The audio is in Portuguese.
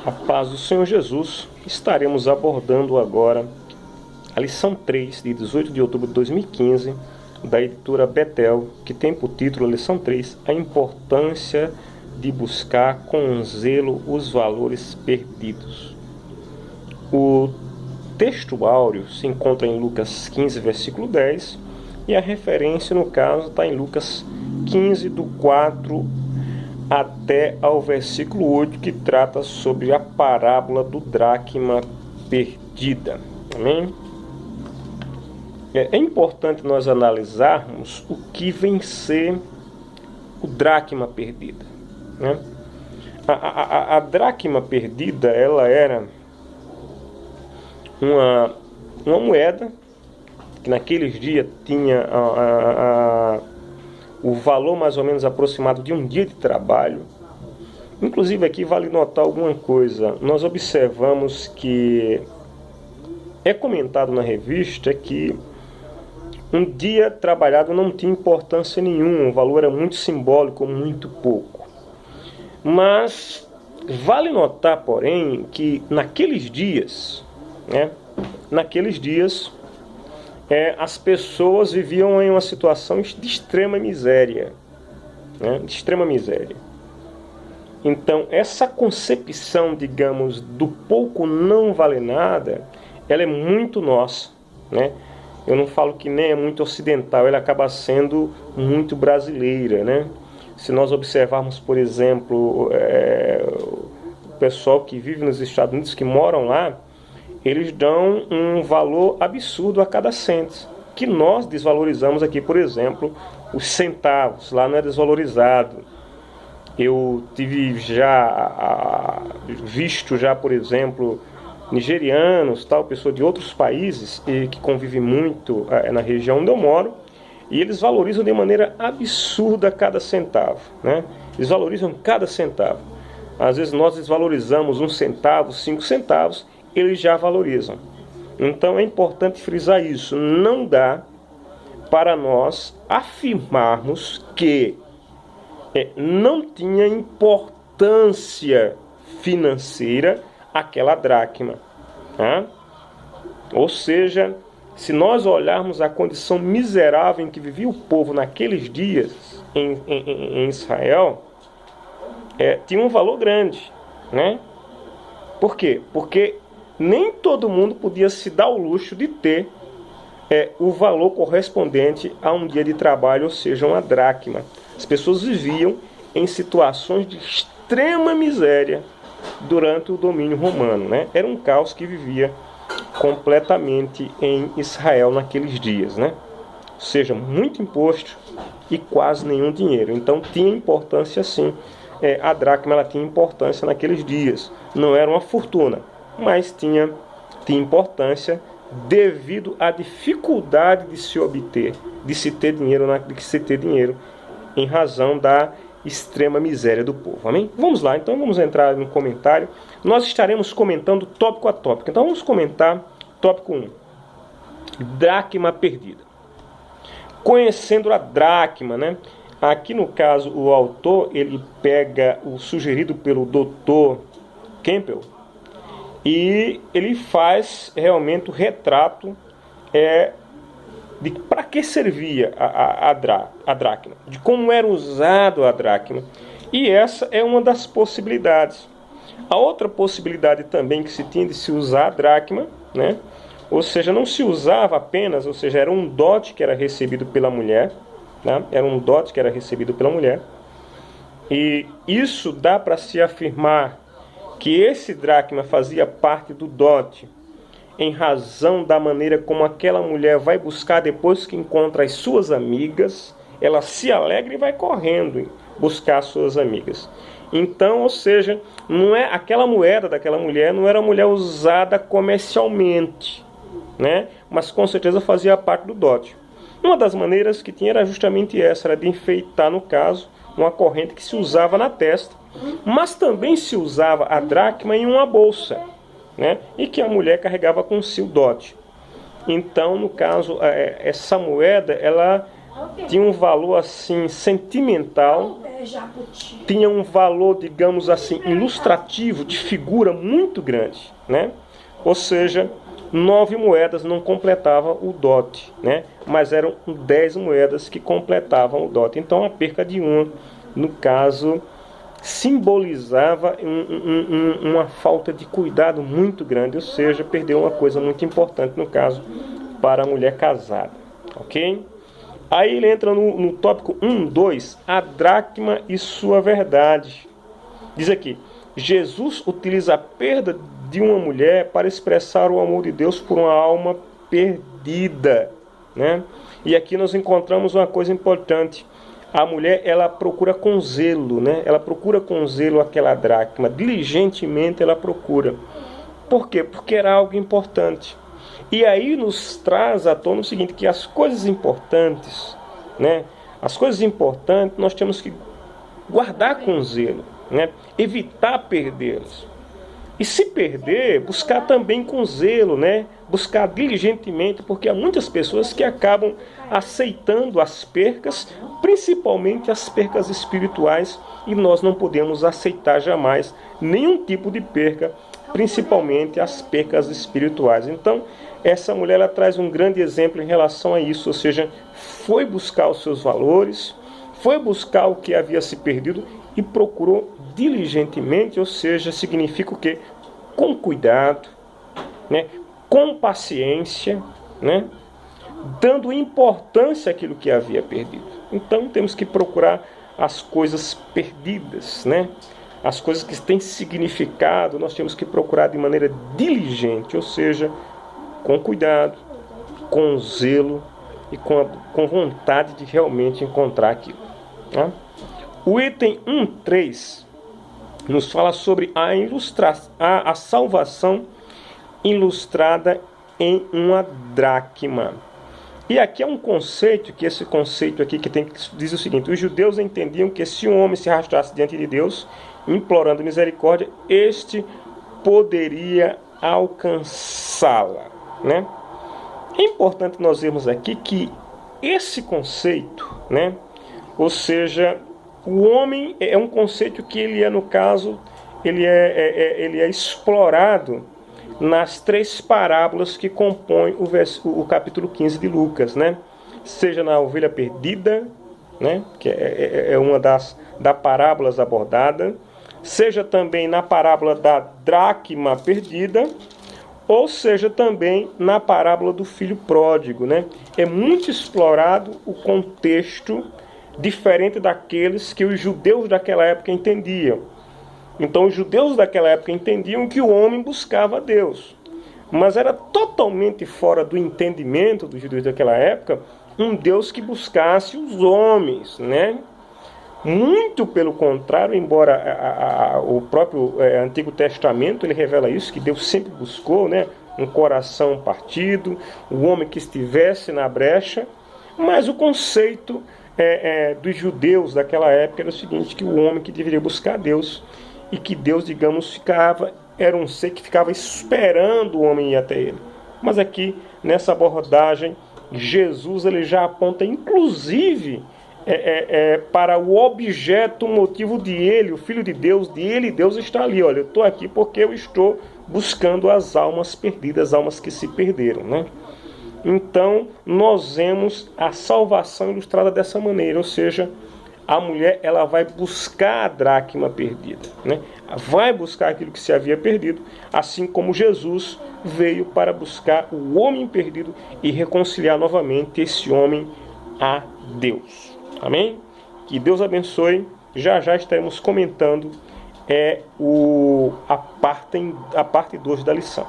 A paz do Senhor Jesus. Estaremos abordando agora a lição 3, de 18 de outubro de 2015, da editora Betel, que tem por título, a lição 3, a importância de buscar com zelo os valores perdidos. O texto áureo se encontra em Lucas 15, versículo 10, e a referência, no caso, está em Lucas 15, do 4 até ao versículo 8, que trata sobre a parábola do dracma perdida. Amém? É importante nós analisarmos o que vem ser o dracma perdida, né? A dracma perdida, ela era uma moeda que naqueles dias tinha o valor mais ou menos aproximado de um dia de trabalho. Inclusive aqui vale notar alguma coisa. Nós observamos que é comentado na revista que um dia trabalhado não tinha importância nenhuma, o valor era muito simbólico, muito pouco. Mas vale notar, porém, que naqueles dias, as pessoas viviam em uma situação de extrema miséria, de extrema miséria. Então, essa concepção, digamos, do pouco não vale nada, ela é muito nossa, né? Eu não falo que nem é muito ocidental, ela acaba sendo muito brasileira, né? Se nós observarmos, por exemplo, o pessoal que vive nos Estados Unidos, que moram lá, eles dão um valor absurdo a cada cento, que nós desvalorizamos aqui. Por exemplo, os centavos, lá não é desvalorizado. Eu tive visto, por exemplo, nigerianos, pessoas de outros países que convivem muito na região onde eu moro, e eles valorizam de maneira absurda cada centavo, né? Eles valorizam cada centavo. Às vezes nós desvalorizamos 1 centavo, 5 centavos, eles já valorizam. Então é importante frisar isso. Não dá para nós afirmarmos que não tinha importância financeira aquela dracma, tá? Ou seja, se nós olharmos a condição miserável em que vivia o povo naqueles dias em Israel, tinha um valor grande, né? Por quê? Porque nem todo mundo podia se dar o luxo de ter o valor correspondente a um dia de trabalho, ou seja, uma dracma. As pessoas viviam em situações de extrema miséria durante o domínio romano, né? Era um caos que vivia completamente em Israel naqueles dias, né? Ou seja, muito imposto e quase nenhum dinheiro. Então tinha importância sim. A dracma, ela tinha importância naqueles dias. Não era uma fortuna, mas tinha importância devido à dificuldade de se obter, de se ter dinheiro em razão da extrema miséria do povo. Amém? Vamos lá, então vamos entrar no comentário. Nós estaremos comentando tópico a tópico. Então vamos comentar tópico 1. Dracma perdida. Conhecendo a dracma, né? Aqui no caso o autor, ele pega o sugerido pelo Dr. Campbell e ele faz realmente o retrato de para que servia a dracma, de como era usado a dracma. E essa é uma das possibilidades. A outra possibilidade também que se tinha de se usar a dracma, né? Ou seja, não se usava apenas, ou seja, era um dote que era recebido pela mulher, né? Era um dote que era recebido pela mulher. E isso dá para se afirmar que esse dracma fazia parte do dote em razão da maneira como aquela mulher vai buscar depois que encontra as suas amigas, ela se alegra e vai correndo buscar as suas amigas. Então, ou seja, não é aquela moeda daquela mulher, não era uma mulher usada comercialmente, né? Mas com certeza fazia parte do dote. Uma das maneiras que tinha era justamente essa, era de enfeitar, no caso, uma corrente que se usava na testa, mas também se usava a dracma em uma bolsa, né? E que a mulher carregava consigo o dote. Então, no caso, essa moeda, ela tinha um valor assim sentimental tinha um valor, digamos assim, ilustrativo, de figura muito grande, né? Ou seja, 9 moedas não completavam o dote, né? Mas eram 10 moedas que completavam o dote. Então a perca de uma, no caso, simbolizava uma falta de cuidado muito grande, ou seja, perdeu uma coisa muito importante, no caso, para a mulher casada, ok? Aí ele entra no tópico 1.2, a dracma e sua verdade. Diz aqui, Jesus utiliza a perda de uma mulher para expressar o amor de Deus por uma alma perdida, né? E aqui nós encontramos uma coisa importante. A mulher, ela procura com zelo, né? Ela procura com zelo aquela dracma, diligentemente ela procura. Por quê? Porque era algo importante. E aí nos traz à tona o seguinte, que as coisas importantes, né? As coisas importantes nós temos que guardar com zelo, né? Evitar perdê-las. E se perder, buscar também com zelo, né? Buscar diligentemente, porque há muitas pessoas que acabam aceitando as percas, principalmente as percas espirituais, e nós não podemos aceitar jamais nenhum tipo de perca, principalmente as percas espirituais. Então, essa mulher ela traz um grande exemplo em relação a isso, ou seja, foi buscar os seus valores, foi buscar o que havia se perdido e procurou diligentemente, ou seja, significa o quê? Com cuidado, né? Com paciência, né? Dando importância àquilo que havia perdido. Então temos que procurar as coisas perdidas, né? As coisas que têm significado, nós temos que procurar de maneira diligente, ou seja, com cuidado, com zelo e com vontade de realmente encontrar aquilo, tá? O item 1.3 nos fala sobre a salvação ilustrada em uma dracma. E aqui é um conceito, que esse conceito aqui que diz o seguinte: os judeus entendiam que se um homem se arrastasse diante de Deus, implorando misericórdia, este poderia alcançá-la, né? É importante nós vermos aqui que esse conceito, né? Ou seja, o homem é um conceito que ele é, no caso, ele é explorado nas 3 parábolas que compõem o capítulo 15 de Lucas, né? Seja na ovelha perdida, né? Que é uma das parábolas abordada, seja também na parábola da dracma perdida, ou seja também na parábola do filho pródigo, né? É muito explorado o contexto diferente daqueles que os judeus daquela época entendiam. Então os judeus daquela época entendiam que o homem buscava a Deus, mas era totalmente fora do entendimento dos judeus daquela época um Deus que buscasse os homens, né? Muito pelo contrário, embora o próprio Antigo Testamento ele revela isso, que Deus sempre buscou, né, um coração partido, o homem que estivesse na brecha, mas o conceito dos judeus daquela época era o seguinte, que o homem que deveria buscar Deus, e que Deus, digamos, era um ser que ficava esperando o homem ir até ele. Mas aqui, nessa abordagem, Jesus ele já aponta, inclusive, para o objeto, o motivo de ele, o Filho de Deus, Deus está ali. Olha, eu estou aqui porque eu estou buscando as almas perdidas, as almas que se perderam, né? Então, nós vemos a salvação ilustrada dessa maneira, ou seja, a mulher ela vai buscar a dracma perdida, né? Vai buscar aquilo que se havia perdido, assim como Jesus veio para buscar o homem perdido e reconciliar novamente esse homem a Deus. Amém? Que Deus abençoe. Já estaremos comentando a parte 2 da lição.